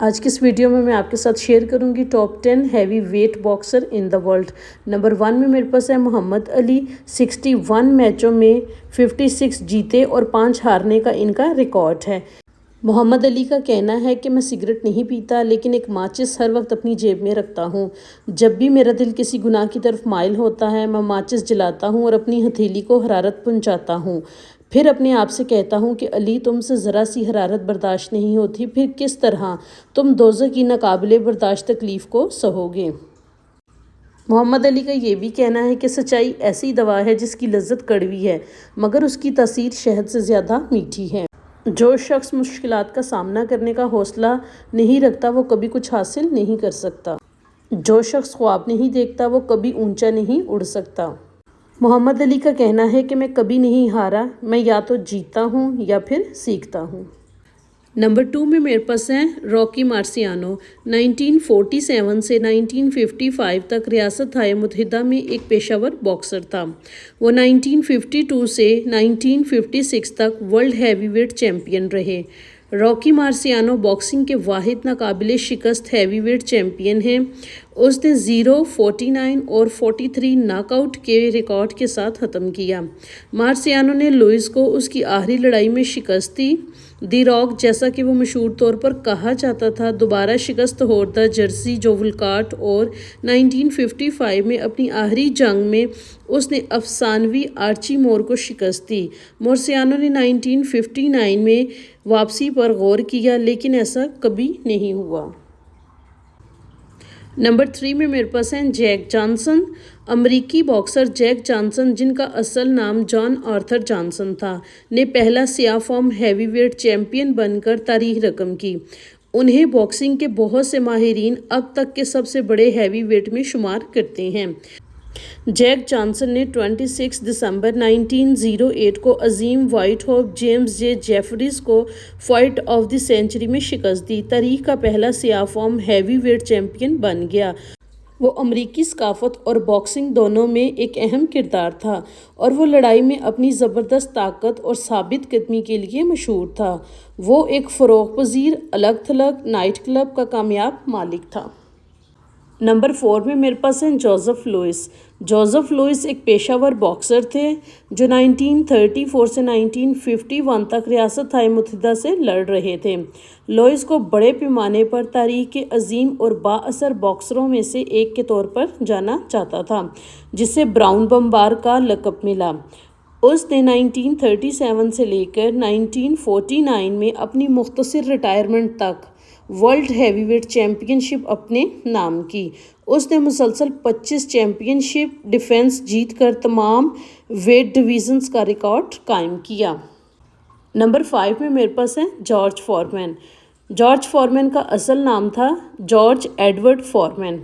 آج کی اس ویڈیو میں آپ کے ساتھ شیئر کروں گی top 10 heavyweight boxer in the world. Number 1 میں میرے پاس ہے محمد علی۔ 61 میچوں میں 56 جیتے اور 5 ہارنے کا ان کا ریکارڈ ہے۔ محمد علی کا کہنا ہے کہ میں سگریٹ نہیں پیتا، لیکن ایک ماچس ہر وقت اپنی جیب میں رکھتا ہوں۔ جب بھی میرا دل کسی گناہ کی طرف مائل ہوتا ہے، میں ماچس جلاتا ہوں اور اپنی ہتھیلی کو حرارت پہنچاتا ہوں۔ پھر اپنے آپ سے کہتا ہوں کہ علی، تم سے ذرا سی حرارت برداشت نہیں ہوتی، پھر کس طرح تم دوزخ کی ناقابل برداشت تکلیف کو سہو گے۔ محمد علی کا یہ بھی کہنا ہے کہ سچائی ایسی دوا ہے جس کی لذت کڑوی ہے، مگر اس کی تاثیر شہد سے زیادہ میٹھی ہے۔ جو شخص مشکلات کا سامنا کرنے کا حوصلہ نہیں رکھتا، وہ کبھی کچھ حاصل نہیں کر سکتا۔ جو شخص خواب نہیں دیکھتا، وہ کبھی اونچا نہیں اڑ سکتا۔ محمد علی کا کہنا ہے کہ میں کبھی نہیں ہارا، میں یا تو جیتتا ہوں یا پھر سیکھتا ہوں۔ نمبر 2 میں میرے پاس ہیں راکی مارسیانو۔ 1947 سے 1955 تک ریاستہائے متحدہ میں ایک پیشہ ور باکسر تھا۔ وہ 1952 سے 1956 تک ورلڈ ہیوی ویٹ چیمپئن رہے۔ راکی مارسیانو باکسنگ کے واحد ناقابل شکست ہیوی ویٹ چیمپئن ہیں۔ اس نے 0، 49 اور 43 ناک آؤٹ کے ریکارڈ کے ساتھ ختم کیا۔ مارسیانو نے لوئس کو اس کی آخری لڑائی میں شکست دی۔ دی راک، جیسا کہ وہ مشہور طور پر کہا جاتا تھا، دوبارہ شکست خوردہ جرسی جو ولکاٹ، اور 1955 میں اپنی آخری جنگ میں اس نے افسانوی آرچی مور کو شکست دی۔ مارسیانو نے 1959 میں واپسی پر غور کیا، لیکن ایسا کبھی نہیں ہوا۔ نمبر 3 میں میرے پاس ہیں جیک جانسن۔ امریکی باکسر جیک جانسن، جن کا اصل نام جان آرتھر جانسن تھا، نے پہلا سیاہ فام ہیوی ویٹ چیمپئن بن کر تاریخ رقم کی۔ انہیں باکسنگ کے بہت سے ماہرین اب تک کے سب سے بڑے ہیوی ویٹ میں شمار کرتے ہیں۔ جیک جانسن نے 26 دسمبر 1908 کو عظیم وائٹ ہوپ جیمز جے جیفریز کو فائٹ آف دی سینچری میں شکست دی۔ تاریخ کا پہلا سیاہ فام ہیوی ویٹ چیمپئن بن گیا۔ وہ امریکی ثقافت اور باکسنگ دونوں میں ایک اہم کردار تھا، اور وہ لڑائی میں اپنی زبردست طاقت اور ثابت قدمی کے لیے مشہور تھا۔ وہ ایک فروغ پذیر الگ تھلگ نائٹ کلب کا کامیاب مالک تھا۔ نمبر 4 میں میرے پاس ہیں جوزف لوئس۔ جوزف لوئس ایک پیشہ ور باکسر تھے جو 1934 سے 1951 تک ریاستہائے متحدہ سے لڑ رہے تھے۔ لوئس کو بڑے پیمانے پر تاریخ کے عظیم اور با اثر باکسروں میں سے ایک کے طور پر جانا جاتا تھا، جسے براؤن بمبار کا لقب ملا۔ اس نے 1937 سے لے کر 1949 میں اپنی مختصر ریٹائرمنٹ تک ورلڈ ہیوی ویٹ چیمپئن شپ اپنے نام کی۔ اس نے مسلسل 25 چیمپئن شپ ڈیفنس جیت کر تمام ویٹ ڈویژنز کا ریکارڈ قائم کیا۔ نمبر 5 میں میرے پاس ہیں جارج فورمین۔ جارج فورمین کا اصل نام تھا جارج ایڈورڈ فورمین۔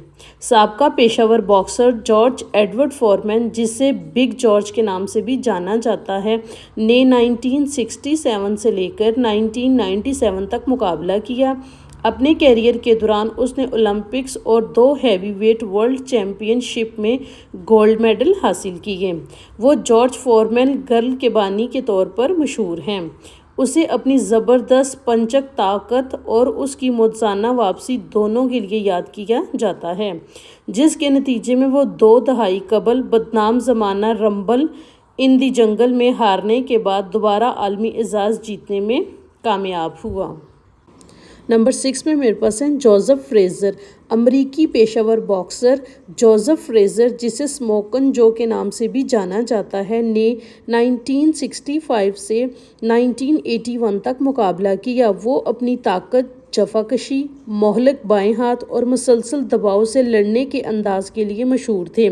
سابقہ پیشہ ور باکسر جارج ایڈورڈ فورمین، جسے بگ جارج کے نام سے بھی جانا جاتا ہے، نے 1967 سے لے کر 1997 تک مقابلہ کیا۔ اپنے کیریئر کے دوران اس نے اولمپکس اور 2 ہیوی ویٹ ورلڈ چیمپئن شپ میں گولڈ میڈل حاصل کیے۔ وہ جارج فورمین گرل کے بانی کے طور پر مشہور ہیں۔ اسے اپنی زبردست پنچک طاقت اور اس کی موزانہ واپسی دونوں کے لیے یاد کیا جاتا ہے، جس کے نتیجے میں وہ 2 دہائی قبل بدنام زمانہ رمبل ان دی جنگل میں ہارنے کے بعد دوبارہ عالمی اعزاز جیتنے میں کامیاب ہوا۔ نمبر 6 میں میرے پاس ہیں جوزف فریزر۔ امریکی پیشہ ور باکسر جوزف فریزر، جسے اسموکن جو کے نام سے بھی جانا جاتا ہے، نے 1965 سے 1981 تک مقابلہ کیا۔ وہ اپنی طاقت، جفاکشی، مہلک بائیں ہاتھ اور مسلسل دباؤ سے لڑنے کے انداز کے لیے مشہور تھے۔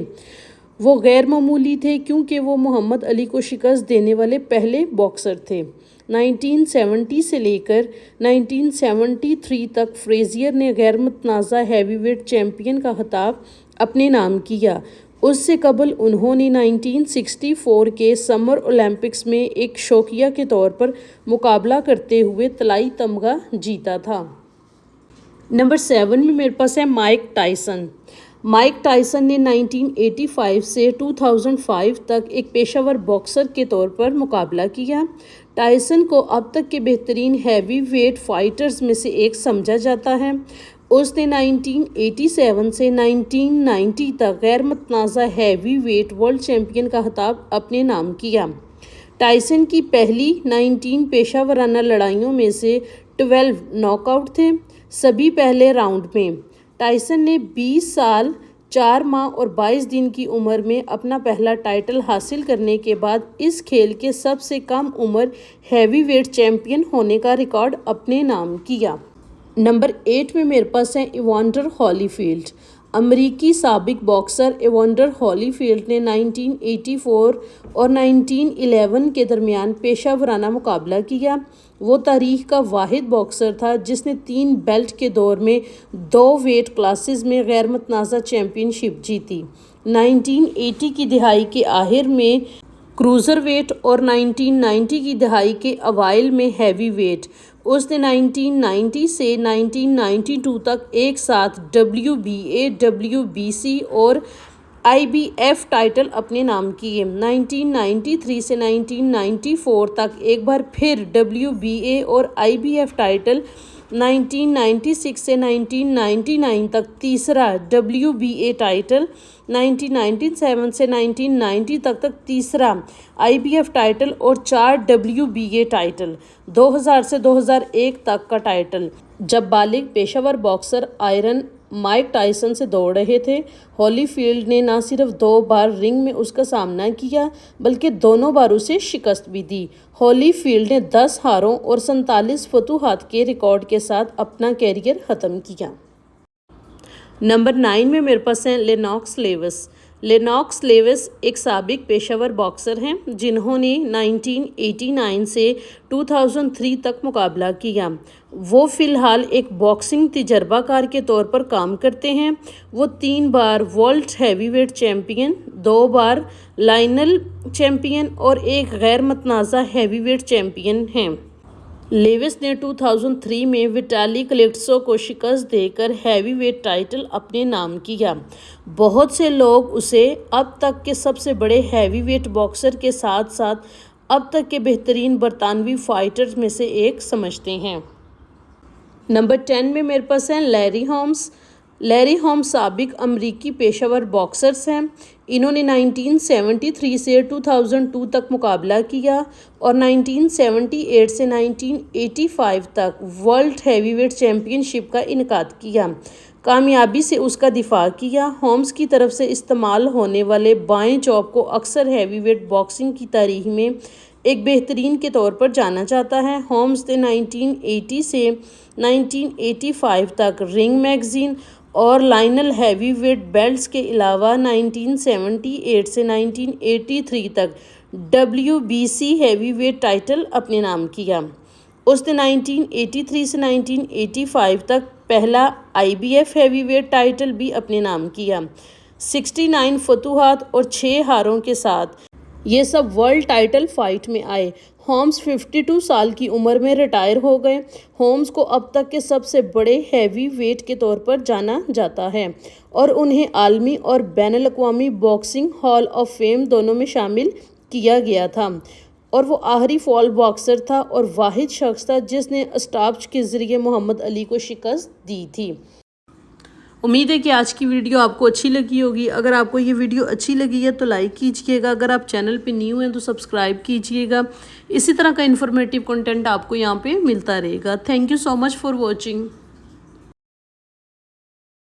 وہ غیر معمولی تھے کیونکہ وہ محمد علی کو شکست دینے والے پہلے باکسر تھے۔ 1970 سے لے کر 1973 تک فریزر نے غیر متنازع ہیوی ویٹ چیمپئن کا خطاب اپنے نام کیا۔ اس سے قبل انہوں نے 1964 کے سمر اولمپکس میں ایک شوقیہ کے طور پر مقابلہ کرتے ہوئے طلائی تمغہ جیتا تھا۔ نمبر 7 میں میرے پاس ہے مائک ٹائسن۔ مائک ٹائسن نے 1985 سے 2005 تک ایک پیشہ ور باکسر کے طور پر مقابلہ کیا۔ ٹائسن کو اب تک کے بہترین ہیوی ویٹ فائٹرز میں سے ایک سمجھا جاتا ہے۔ اس نے 1987 سے 1990 تک غیر متنازع ہیوی ویٹ ورلڈ چیمپئن کا خطاب اپنے نام کیا۔ ٹائسن کی پہلی 19 پیشہ ورانہ لڑائیوں میں سے 12 ناک آؤٹ تھے، سبھی پہلے راؤنڈ میں۔ ٹائسن نے 20 سال 4 ماہ اور 22 دن کی عمر میں اپنا پہلا ٹائٹل حاصل کرنے کے بعد اس کھیل کے سب سے کم عمر ہیوی ویٹ چیمپئن ہونے کا ریکارڈ اپنے نام کیا۔ نمبر 8 میں میرے پاس ہے ایوانڈر ہولی فیلڈ۔ امریکی سابق باکسر ایوانڈر ہولی فیلڈ نے 1984 اور 1911 کے درمیان پیشہ ورانہ مقابلہ کیا۔ وہ تاریخ کا واحد باکسر تھا جس نے 3 بیلٹ کے دور میں 2 ویٹ کلاسز میں غیر متنازع چیمپئن شپ جیتی۔ 1980 کی دہائی کے آخر میں کروزر ویٹ اور 1990 کی دہائی کے اوائل میں ہیوی ویٹ۔ اس نے 1990 سے 1992 تک ایک ساتھ WBA، WBC اور IBF ٹائٹل اپنے نام کیے۔ 1993 سے 1994 تک ایک بار پھر WBA اور IBF ٹائٹل، 1996 سے 1999 تک تیسرا WBA ٹائٹل، 1997 سے 1990 تک تیسرا IBF ٹائٹل اور 4 WBA ٹائٹل، 2000 سے 2001 تک کا ٹائٹل۔ جب بالغ پیشہ ور باکسر آئرن مائک ٹائسن سے دوڑ رہے تھے، ہولی فیلڈ نے نہ صرف 2 بار رنگ میں اس کا سامنا کیا بلکہ دونوں بار اسے شکست بھی دی۔ ہولی فیلڈ نے 10 ہاروں اور 47 فتوحات کے ریکارڈ کے ساتھ اپنا کیریئر ختم کیا۔ نمبر 9 میں میرے پاس ہیں لینوکس لیوس۔ لینوکس لیوس ایک سابق پیشہ ور باکسر ہیں جنہوں نے 1989 سے 2003 تک مقابلہ کیا۔ وہ فی الحال ایک باکسنگ تجربہ کار کے طور پر کام کرتے ہیں۔ وہ 3 بار ورلڈ ہیوی ویٹ چیمپئن، 2 بار لائنل چیمپئن اور ایک غیر متنازع ہیوی ویٹ چیمپئن ہیں۔ لیوس نے 2003 میں وٹالی کلیٹزو کو شکست دے کر ہیوی ویٹ ٹائٹل اپنے نام کیا۔ بہت سے لوگ اسے اب تک کے سب سے بڑے ہیوی ویٹ باکسر کے ساتھ ساتھ اب تک کے بہترین برطانوی فائٹر میں سے ایک سمجھتے ہیں۔ نمبر 10 میں میرے پاس ہیں لیری ہومز۔ لیری ہومز سابق امریکی پیشہ ور باکسرز ہیں۔ انہوں نے 1973 سے 2002 تک مقابلہ کیا اور 1978 سے 1985 تک ورلڈ ہیوی ویٹ چیمپئن شپ کا انعقاد کیا، کامیابی سے اس کا دفاع کیا۔ ہومز کی طرف سے استعمال ہونے والے بائیں چوپ کو اکثر ہیوی ویٹ باکسنگ کی تاریخ میں ایک بہترین کے طور پر جانا جاتا ہے۔ ہومز نے 1980 سے 1985 تک رنگ میگزین اور لائنل ہیوی ویٹ بیلٹس کے علاوہ 1978 سے 1983 تک WBC ہیوی ویٹ ٹائٹل اپنے نام کیا۔ اس نے 1983 سے 1985 تک پہلا IBF ہیوی ویٹ ٹائٹل بھی اپنے نام کیا۔ 69 فتوحات اور 6 ہاروں کے ساتھ یہ سب ورلڈ ٹائٹل فائٹ میں آئے۔ ہومز 52 سال کی عمر میں ریٹائر ہو گئے۔ ہومز کو اب تک کے سب سے بڑے ہیوی ویٹ کے طور پر جانا جاتا ہے اور انہیں عالمی اور بین الاقوامی باکسنگ ہال آف فیم دونوں میں شامل کیا گیا تھا، اور وہ آخری فال باکسر تھا اور واحد شخص تھا جس نے اسٹاپچ کے ذریعے محمد علی کو شکست دی تھی۔ امید ہے کہ آج کی ویڈیو آپ کو اچھی لگی ہوگی۔ اگر آپ کو یہ ویڈیو اچھی لگی ہے تو لائک کیجئے گا، اگر آپ چینل پہ نیو ہیں تو سبسکرائب کیجئے گا۔ اسی طرح کا انفارمیٹیو کنٹینٹ آپ کو یہاں پہ ملتا رہے گا۔ Thank you so much for watching.